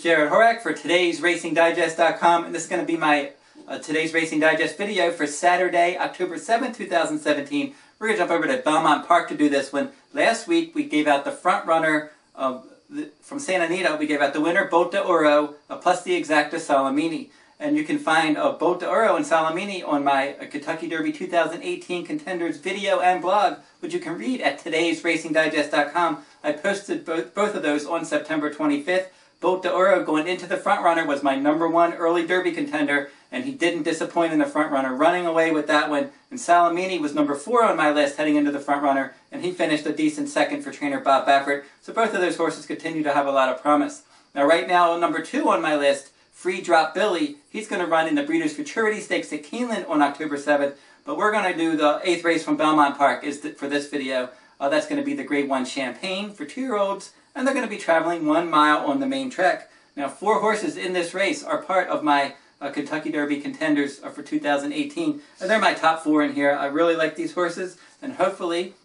is Jared Horak for today's RacingDigest.com, and this is going to be my today's Racing Digest video for Saturday, October 7th, 2017. We're going to jump over to Belmont Park to do this one. Last week we gave out the front runner from Santa Anita. We gave out the winner, Boat d'Oro, plus the exacta Salamini. And you can find Boat d'Oro and Salamini on my Kentucky Derby 2018 Contenders video and blog, which you can read at today's RacingDigest.com. I posted both of those on September 25th. Boat d'Oro going into the front runner was my #1 early Derby contender, and he didn't disappoint in the front runner, running away with that one. And Salamini was #4 on my list heading into the front runner, and he finished a decent second for trainer Bob Baffert. So both of those horses continue to have a lot of promise. Now right now, #2 on my list, Free Drop Billy, he's going to run in the Breeders' Futurity Stakes at Keeneland on October 7th, but we're going to do the 8th race from Belmont Park for this video. That's going to be the Grade 1 Champagne for 2-year-olds, and they're going to be traveling 1 mile on the main track. Now 4 horses in this race are part of my Kentucky Derby contenders for 2018, and they're my top 4 in here. I really like these horses, and hopefully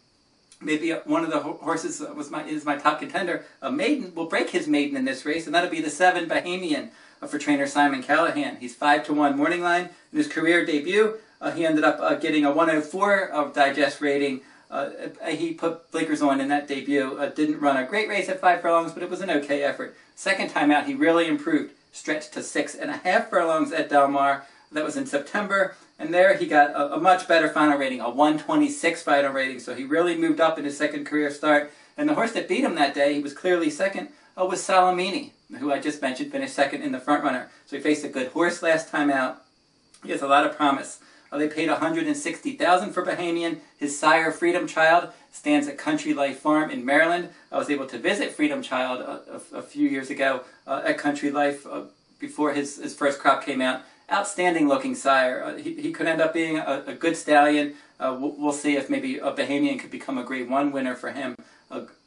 maybe one of the horses is my top contender. A maiden will break his maiden in this race, and that'll be the 7 Bohamian for trainer Simon Callahan. He's 5-1 morning line. In his career debut, he ended up getting a 104 digest rating. He put blinkers on in that debut. Didn't run a great race at 5 furlongs, but it was an okay effort. Second time out, he really improved. Stretched to 6.5 furlongs at Del Mar. That was in September, and there he got a much better final rating, a 126 final rating. So he really moved up in his second career start. And the horse that beat him that day, he was clearly second, was Salamini, who I just mentioned finished second in the front runner. So he faced a good horse last time out. He has a lot of promise. They paid $160,000 for Bohamian. His sire, Freedom Child, stands at Country Life Farm in Maryland. I was able to visit Freedom Child a few years ago at Country Life before his first crop came out. Outstanding looking sire. He could end up being a good stallion. We'll see if maybe a Bohamian could become a Grade 1 winner for him.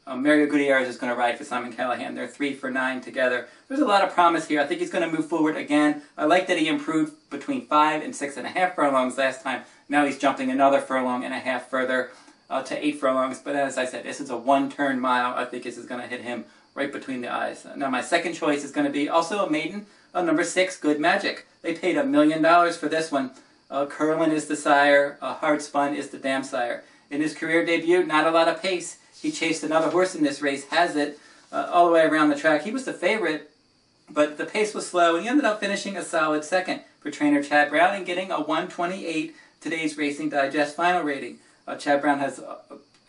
Mario Gutierrez is going to ride for Simon Callahan. They're 3 for 9 together. There's a lot of promise here. I think he's going to move forward again. I like that he improved between 5 and 6.5 furlongs last time. Now he's jumping another furlong and a half further to 8 furlongs. But as I said, this is a 1-turn mile. I think this is going to hit him right between the eyes. Now my second choice is going to be also a maiden, #6, Good Magic. They paid $1 million for this one. Curlin is the sire. Hard Spun is the dam sire. In his career debut, not a lot of pace. He chased another horse in this race, Hazit, all the way around the track. He was the favorite, but the pace was slow, and he ended up finishing a solid second for trainer Chad Brown and getting a 128 today's Racing Digest final rating. Chad Brown has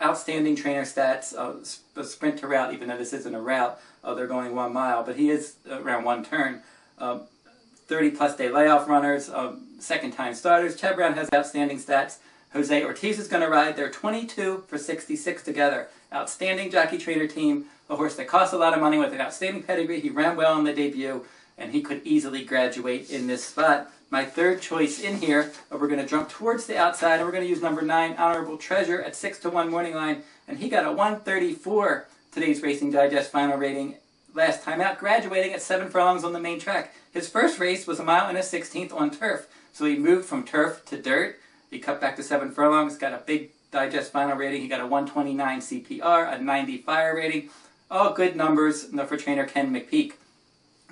outstanding trainer stats, a sprint to route, even though this isn't a route. They're going 1 mile, but he is around 1 turn. 30-plus day layoff runners, second-time starters. Chad Brown has outstanding stats. Jose Ortiz is going to ride. They're 22 for 66 together. Outstanding jockey trainer team. A horse that costs a lot of money with an outstanding pedigree. He ran well in the debut, and he could easily graduate in this spot. My third choice in here, we're going to jump towards the outside, and we're going to use #9, Honorable Treasure, at 6-1 morning line, and he got a 134 today's Racing Digest final rating last time out, graduating at 7 furlongs on the main track. His first race was 1 1/16 on turf, so he moved from turf to dirt. He cut back to 7 furlongs, got a big digest final rating. He got a 129 CPR, a 90 fire rating. All good numbers for trainer Ken McPeak.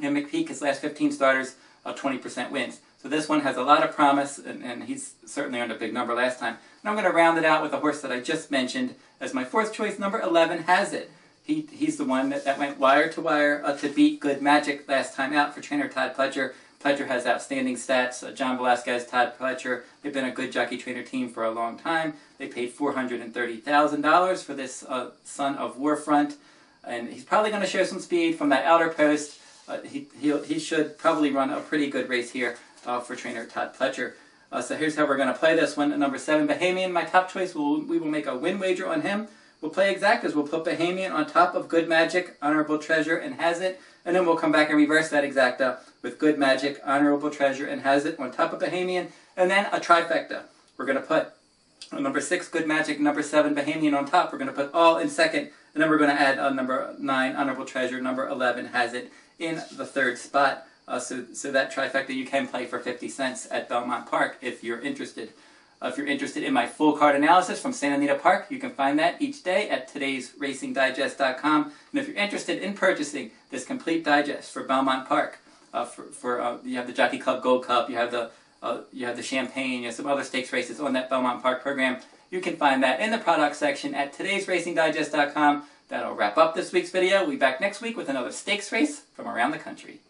And McPeak, his last 15 starters, 20% wins. So this one has a lot of promise, and he's certainly earned a big number last time. And I'm going to round it out with a horse that I just mentioned as my 4th choice, #11, Hazit. He's the one that went wire to wire to beat Good Magic last time out for trainer Todd Pletcher. Pletcher has outstanding stats. John Velasquez, Todd Pletcher, they've been a good jockey trainer team for a long time. They paid $430,000 for this son of Warfront, and he's probably going to show some speed from that outer post. He should probably run a pretty good race here for trainer Todd Pletcher. So here's how we're going to play this one. #7, Bohamian, my top choice. We will make a win wager on him. We'll play exactas. We'll put Bohamian on top of Good Magic, Honorable Treasure, and Hazit, and then we'll come back and reverse that exacta with Good Magic, Honorable Treasure, and Hazit on top of Bohamian, and then a trifecta. We're going to put #6, Good Magic, #7, Bohamian on top. We're going to put all in second, and then we're going to add #9, Honorable Treasure, #11, Hazit in the 3rd spot. So that trifecta you can play for 50 cents at Belmont Park if you're interested. If you're interested in my full card analysis from Santa Anita Park, you can find that each day at todaysracingdigest.com. And if you're interested in purchasing this complete digest for Belmont Park, you have the Jockey Club Gold Cup, you have the Champagne, you have some other stakes races on that Belmont Park program. You can find that in the product section at todaysracingdigest.com. That'll wrap up this week's video. We'll be back next week with another stakes race from around the country.